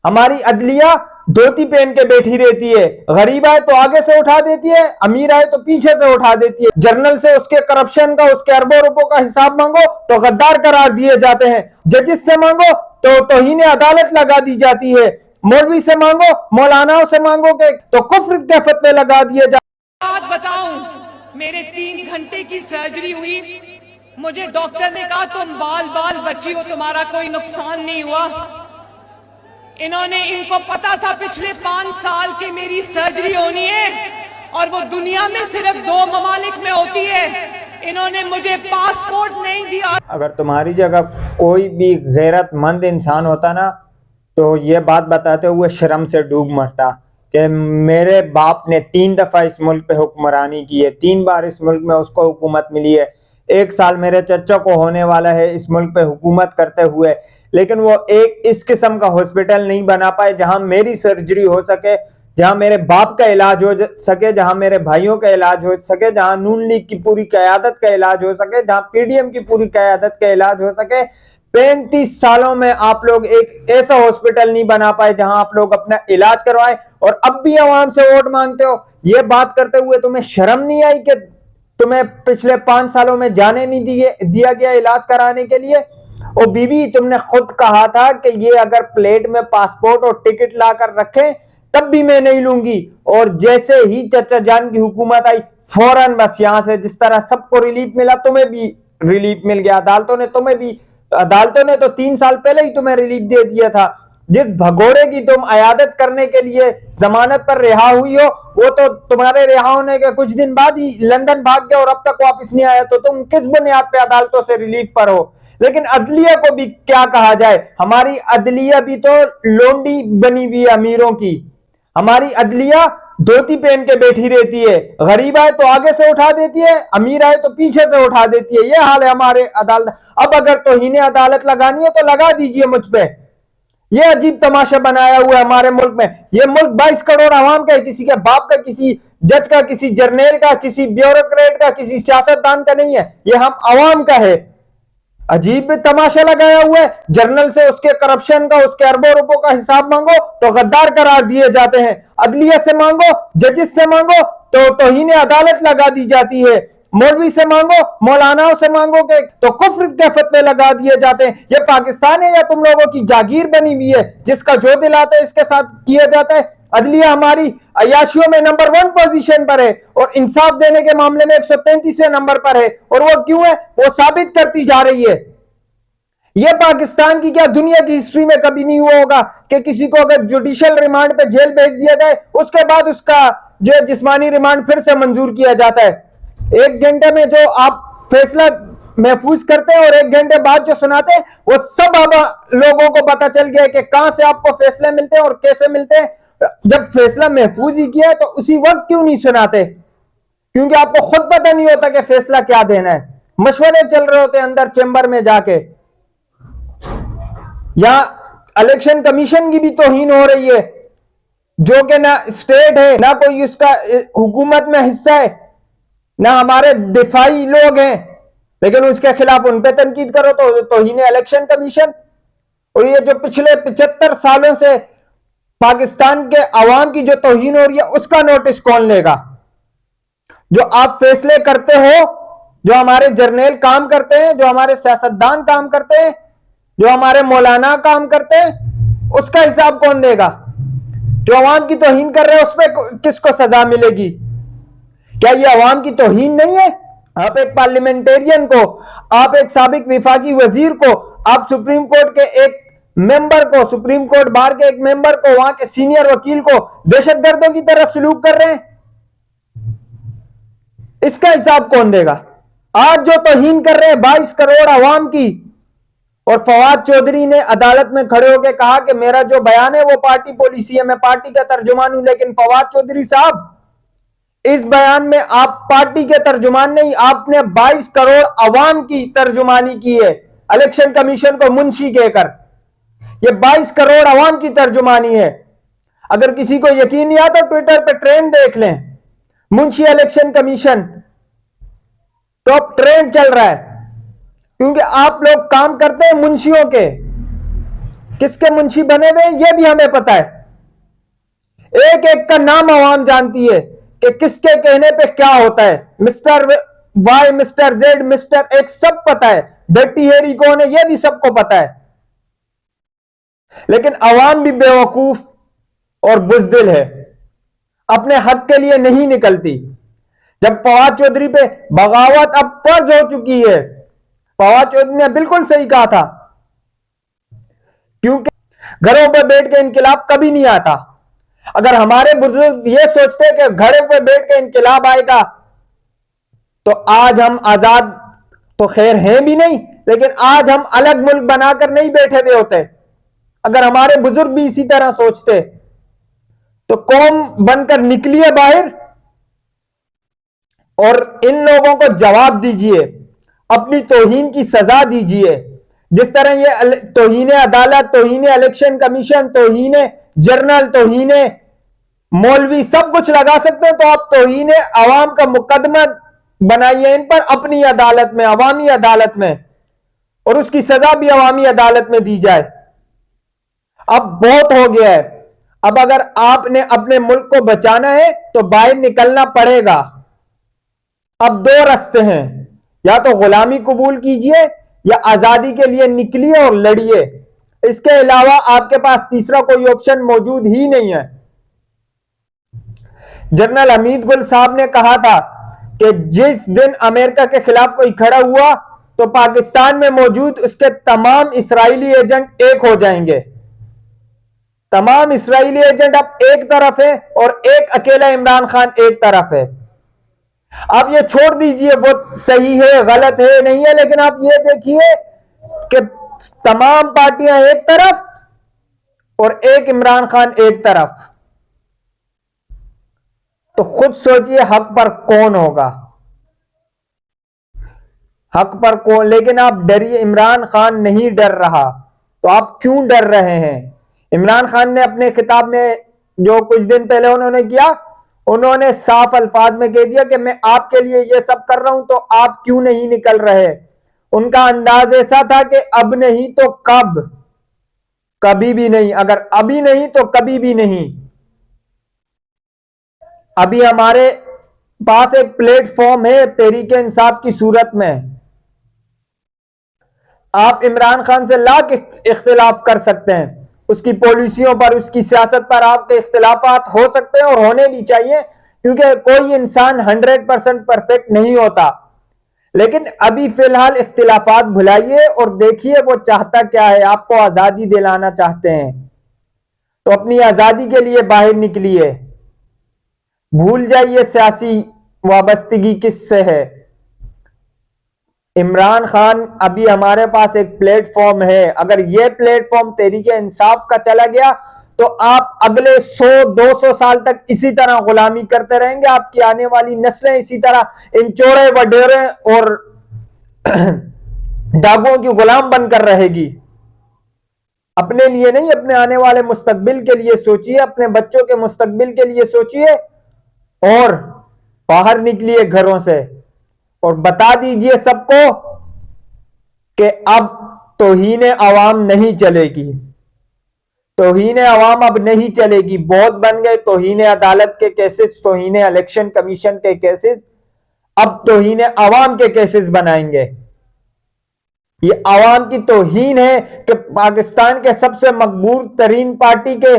ہماری عدلیہ دھوتی پہن کے بیٹھی رہتی ہے، غریب آئے تو آگے سے اٹھا دیتی ہے، امیر آئے تو پیچھے سے اٹھا دیتی ہے، جرنل سے اس کے کرپشن کا، اس کے اربوں روپوں کا حساب مانگو تو غدار قرار دیے جاتے ہیں، ججز سے مانگو تو توہین عدالت لگا دی جاتی ہے، مولوی سے مانگو، مولاناؤں سے مانگو کہ تو کفر کے فتوے لگا دیے جاتے ہیں۔ بات بتاؤں، میرے 3 گھنٹے کی سرجری ہوئی، مجھے ڈاکٹر نے کہا تم بال بچی ہو، تمہارا کوئی نقصان نہیں ہوا۔ ان کو پتا تھا پچھلے 5 سال کی میری سرجری ہونی ہے اور وہ دنیا میں صرف 2 ممالک میں ہوتی ہے، انہوں نے مجھے پاسپورٹ نہیں دیا۔ اگر تمہاری جگہ کوئی بھی غیرت مند انسان ہوتا نا تو یہ بات بتاتے ہوئے شرم سے ڈوب مرتا کہ میرے باپ نے 3 دفعہ اس ملک پہ حکمرانی کی ہے، 3 بار اس ملک میں اس کو حکومت ملی ہے، 1 سال میرے چچا کو ہونے والا ہے اس ملک پہ حکومت کرتے ہوئے، لیکن وہ ایک اس قسم کا ہاسپٹل نہیں بنا پائے جہاں میری سرجری ہو سکے، جہاں میرے باپ کا علاج ہو سکے، جہاں میرے بھائیوں کا علاج ہو سکے، جہاں نون لیگ کی پوری قیادت کا علاج ہو سکے، جہاں پی ڈی ایم کی پوری قیادت کا علاج ہو سکے۔ 35 سالوں میں آپ لوگ ایک ایسا ہاسپٹل نہیں بنا پائے جہاں آپ لوگ اپنا علاج کروائیں، اور اب بھی عوام سے ووٹ مانگتے ہو۔ یہ بات کرتے ہوئے تمہیں شرم نہیں آئی کہ تمہیں پچھلے 5 سالوں میں جانے نہیں دیا گیا علاج کرانے کے لیے؟ اور بی بی تم نے خود کہا تھا کہ یہ اگر پلیٹ میں پاسپورٹ اور ٹکٹ لا کر رکھیں تب بھی میں نہیں لوں گی، اور جیسے ہی چچا جان کی حکومت آئی فوراً بس یہاں سے جس طرح سب کو ریلیف ملا تمہیں بھی ریلیف مل گیا، عدالتوں نے تو 3 سال پہلے ہی تمہیں ریلیف دے دیا تھا۔ جس بھگوڑے کی تم عیادت کرنے کے لیے ضمانت پر رہا ہوئی ہو وہ تو تمہارے رہا ہونے کے کچھ دن بعد ہی لندن بھاگ گیا اور اب تک واپس نہیں آیا، تو تم کس بنیاد پہ عدالتوں سے ریلیف پر ہو؟ لیکن عدلیہ کو بھی کیا کہا جائے، ہماری عدلیہ بھی تو لونڈی بنی ہوئی ہے امیروں کی۔ ہماری عدلیہ دھوتی پہن کے بیٹھی رہتی ہے، غریب آئے تو آگے سے اٹھا دیتی ہے، امیر آئے تو پیچھے سے اٹھا دیتی ہے، یہ حال ہے ہمارے عدالت۔ اب اگر توہین عدالت لگانی ہے تو لگا دیجئے مجھ پہ۔ یہ عجیب تماشا بنایا ہوا ہے ہمارے ملک میں۔ یہ ملک 22 کروڑ عوام کا ہے، کسی کے باپ کا، کسی جج کا، کسی جرنیل کا، کسی بیوروکریٹ کا، کسی سیاستدان کا نہیں ہے، یہ ہم عوام کا ہے۔ عجیب تماشا لگایا ہوا ہے، جرنل سے اس کے کرپشن کا، اس کے اربوں روپوں کا حساب مانگو تو غدار قرار دیے جاتے ہیں، عدلیہ سے مانگو، ججز سے مانگو تو توہین عدالت لگا دی جاتی ہے، مولوی سے مانگو، مولاناؤں سے مانگو کہ تو کفر کے فتوے لگا دیے جاتے ہیں۔ یہ پاکستان ہے یا تم لوگوں کی جاگیر بنی ہوئی ہے جس کا جو دل آتا ہے اس کے ساتھ کیا جاتا ہے؟ عدلیہ ہماری عیاشیوں میں نمبر 1 پوزیشن پر ہے اور انصاف دینے کے معاملے میں 133ویں نمبر پر ہے، اور وہ کیوں ہے؟ وہ ثابت کرتی جا رہی ہے۔ یہ پاکستان کی کیا دنیا کی ہسٹری میں کبھی نہیں ہوا ہوگا کہ کسی کو اگر جوڈیشل ریمانڈ پہ جیل بھیج دیا جائے اس کے بعد اس کا جو جسمانی ریمانڈ پھر سے منظور کیا جاتا ہے۔ 1 گھنٹے میں جو آپ فیصلہ محفوظ کرتے ہیں اور 1 گھنٹے بعد جو سناتے ہیں وہ سب اب لوگوں کو پتا چل گیا ہے کہ کہاں سے آپ کو فیصلے ملتے ہیں اور کیسے ملتے ہیں۔ جب فیصلہ محفوظ ہی کیا ہے تو اسی وقت کیوں نہیں سناتے؟ کیونکہ آپ کو خود پتہ نہیں ہوتا کہ فیصلہ کیا دینا ہے، مشورے چل رہے ہوتے ہیں اندر چیمبر میں جا کے۔ یہاں الیکشن کمیشن کی بھی توہین ہو رہی ہے جو کہ نہ اسٹیٹ ہے، نہ کوئی اس کا حکومت میں حصہ ہے، نہ ہمارے دفاعی لوگ ہیں، لیکن اس کے خلاف ان پہ تنقید کرو تو توہین الیکشن کمیشن۔ اور یہ جو پچھلے 75 سالوں سے پاکستان کے عوام کی جو توہین ہو رہی ہے اس کا نوٹس کون لے گا؟ جو آپ فیصلے کرتے ہو، جو ہمارے جرنیل کام کرتے ہیں، جو ہمارے سیاستدان کام کرتے ہیں، جو ہمارے مولانا کام کرتے ہیں، اس کا حساب کون دے گا؟ جو عوام کی توہین کر رہے ہیں اس پہ کس کو سزا ملے گی؟ کیا یہ عوام کی توہین نہیں ہے؟ آپ ایک پارلیمنٹیرین کو، آپ ایک سابق وفاقی وزیر کو، آپ سپریم کورٹ کے ایک ممبر کو، سپریم کورٹ بار کے ایک ممبر کو، وہاں کے سینئر وکیل کو دہشت گردوں کی طرح سلوک کر رہے ہیں، اس کا حساب کون دے گا؟ آج جو توہین کر رہے ہیں 22 کروڑ عوام کی، اور فواد چودھری نے عدالت میں کھڑے ہو کے کہا کہ میرا جو بیان ہے وہ پارٹی پالیسی ہے، میں پارٹی کا ترجمان ہوں، لیکن فواد چودھری صاحب اس بیان میں آپ پارٹی کے ترجمان نہیں، آپ نے 22 کروڑ عوام کی ترجمانی کی ہے الیکشن کمیشن کو منشی کہہ کر۔ یہ 22 کروڑ عوام کی ترجمانی ہے۔ اگر کسی کو یقین نہیں آتا ٹویٹر پہ ٹرینڈ دیکھ لیں، منشی الیکشن کمیشن ٹاپ ٹرینڈ چل رہا ہے، کیونکہ آپ لوگ کام کرتے ہیں منشیوں کے۔ کس کے منشی بنے ہوئے ہیں یہ بھی ہمیں پتا ہے. ایک ایک کا نام عوام جانتی ہے کہ کس کے کہنے پہ کیا ہوتا ہے. Mister Y, mister Z, mister X سب پتا ہے. ڈرٹی ہیری کون ہے یہ بھی سب کو پتا ہے. لیکن عوام بھی بیوقوف اور بزدل ہے، اپنے حق کے لیے نہیں نکلتی. جب فواد چودھری پہ بغاوت اب فرض ہو چکی ہے، فواد چودھری نے بالکل صحیح کہا تھا، کیونکہ گھروں پہ بیٹھ کے انقلاب کبھی نہیں آتا. اگر ہمارے بزرگ یہ سوچتے کہ گھروں پہ بیٹھ کے انقلاب آئے گا تو آج ہم آزاد تو خیر ہیں بھی نہیں، لیکن آج ہم الگ ملک بنا کر نہیں بیٹھے ہوئے ہوتے. اگر ہمارے بزرگ بھی اسی طرح سوچتے تو قوم بن کر نکلیے باہر اور ان لوگوں کو جواب دیجئے، اپنی توہین کی سزا دیجئے. جس طرح یہ توہین عدالت، توہین الیکشن کمیشن، توہین جرنل، توہین مولوی سب کچھ لگا سکتے ہیں، تو آپ توہین عوام کا مقدمہ بنائیے ان پر اپنی عدالت میں، عوامی عدالت میں، اور اس کی سزا بھی عوامی عدالت میں دی جائے. اب بہت ہو گیا ہے. اب اگر آپ نے اپنے ملک کو بچانا ہے تو باہر نکلنا پڑے گا. اب دو راستے ہیں، یا تو غلامی قبول کیجئے یا آزادی کے لیے نکلیے اور لڑیے. اس کے علاوہ آپ کے پاس تیسرا کوئی آپشن موجود ہی نہیں ہے. جنرل حمید گل صاحب نے کہا تھا کہ جس دن امریکہ کے خلاف کوئی کھڑا ہوا تو پاکستان میں موجود اس کے تمام اسرائیلی ایجنٹ ایک ہو جائیں گے. تمام اسرائیلی ایجنٹ اب ایک طرف ہے اور ایک اکیلا عمران خان ایک طرف ہے. آپ یہ چھوڑ دیجئے وہ صحیح ہے غلط ہے نہیں ہے، لیکن آپ یہ دیکھیے کہ تمام پارٹیاں ایک طرف اور ایک عمران خان ایک طرف. تو خود سوچئے حق پر کون ہوگا، حق پر کون. لیکن آپ ڈریے، عمران خان نہیں ڈر رہا. تو آپ کیوں ڈر رہے ہیں؟ عمران خان نے اپنے خطاب میں جو کچھ دن پہلے انہوں نے کیا، انہوں نے صاف الفاظ میں کہہ دیا کہ میں آپ کے لیے یہ سب کر رہا ہوں تو آپ کیوں نہیں نکل رہے. ان کا انداز ایسا تھا کہ اب نہیں تو کب، کبھی بھی نہیں. اگر ابھی نہیں تو کبھی بھی نہیں. ابھی ہمارے پاس ایک پلیٹ فارم ہے تحریک انصاف کی صورت میں. آپ عمران خان سے لاکھ اختلاف کر سکتے ہیں، اس کی پالیسیوں پر، اس کی سیاست پر آپ کے اختلافات ہو سکتے ہیں اور ہونے بھی چاہیے، کیونکہ کوئی انسان 100% پرفیکٹ نہیں ہوتا. لیکن ابھی فی الحال اختلافات بھلائیے اور دیکھیے وہ چاہتا کیا ہے. آپ کو آزادی دلانا چاہتے ہیں تو اپنی آزادی کے لیے باہر نکلیے. بھول جائیے سیاسی وابستگی کس سے ہے. عمران خان ابھی ہمارے پاس ایک پلیٹ فارم ہے. اگر یہ پلیٹ فارم تحریک انصاف کا چلا گیا تو آپ اگلے 100-200 سال تک اسی طرح غلامی کرتے رہیں گے. آپ کی آنے والی نسلیں اسی طرح ان چوڑے وڈیرے اور ڈاکوؤں کی غلام بن کر رہے گی. اپنے لیے نہیں، اپنے آنے والے مستقبل کے لیے سوچئے، اپنے بچوں کے مستقبل کے لیے سوچئے اور باہر نکلیے گھروں سے اور بتا دیجئے سب کو کہ اب توہین عوام نہیں چلے گی. توہین عوام اب نہیں چلے گی. بہت بن گئے توہین عدالت کے کیسز، توہین الیکشن کمیشن کے کیسز. اب توہین عوام کے کیسز بنائیں گے. یہ عوام کی توہین ہے کہ پاکستان کے سب سے مقبول ترین پارٹی کے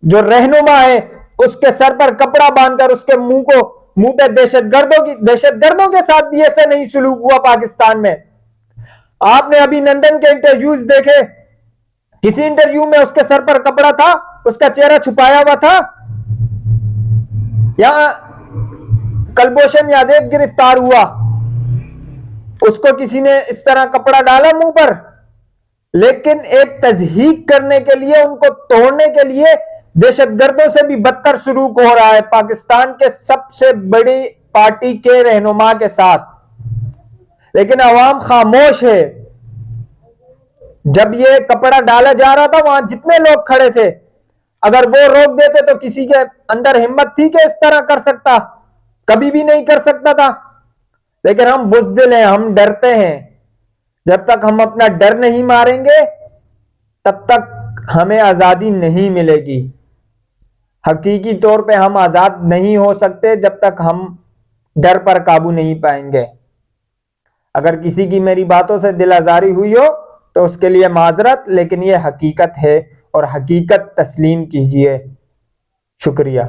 جو رہنما ہے اس کے سر پر کپڑا باندھ کر اس کے منہ پہ دہشت گردوں کے ساتھ بھی ایسے نہیں سلوک ہوا پاکستان میں. آپ نے ابھی نندن کے انٹرویوز دیکھے، کسی انٹرویو میں اس کے سر پر کپڑا تھا، اس کا چہرہ چھپایا ہوا تھا. یہاں کلبھوشن یادیو گرفتار ہوا، اس کو کسی نے اس طرح کپڑا ڈالا منہ پر، لیکن ایک تضحیک کرنے کے لیے، ان کو توڑنے کے لیے دہشت گردوں سے بھی بدتر سلوک ہو رہا ہے پاکستان کے سب سے بڑی پارٹی کے رہنما کے ساتھ. لیکن عوام خاموش ہے. جب یہ کپڑا ڈالا جا رہا تھا وہاں جتنے لوگ کھڑے تھے، اگر وہ روک دیتے تو کسی کے اندر ہمت تھی کہ اس طرح کر سکتا؟ کبھی بھی نہیں کر سکتا تھا. لیکن ہم بزدل ہیں، ہم ڈرتے ہیں. جب تک ہم اپنا ڈر نہیں ماریں گے تب تک ہمیں آزادی نہیں ملے گی. حقیقی طور پہ ہم آزاد نہیں ہو سکتے جب تک ہم ڈر پر قابو نہیں پائیں گے. اگر کسی کی میری باتوں سے دل آزاری ہوئی ہو تو اس کے لیے معذرت، لیکن یہ حقیقت ہے اور حقیقت تسلیم کیجئے. شکریہ.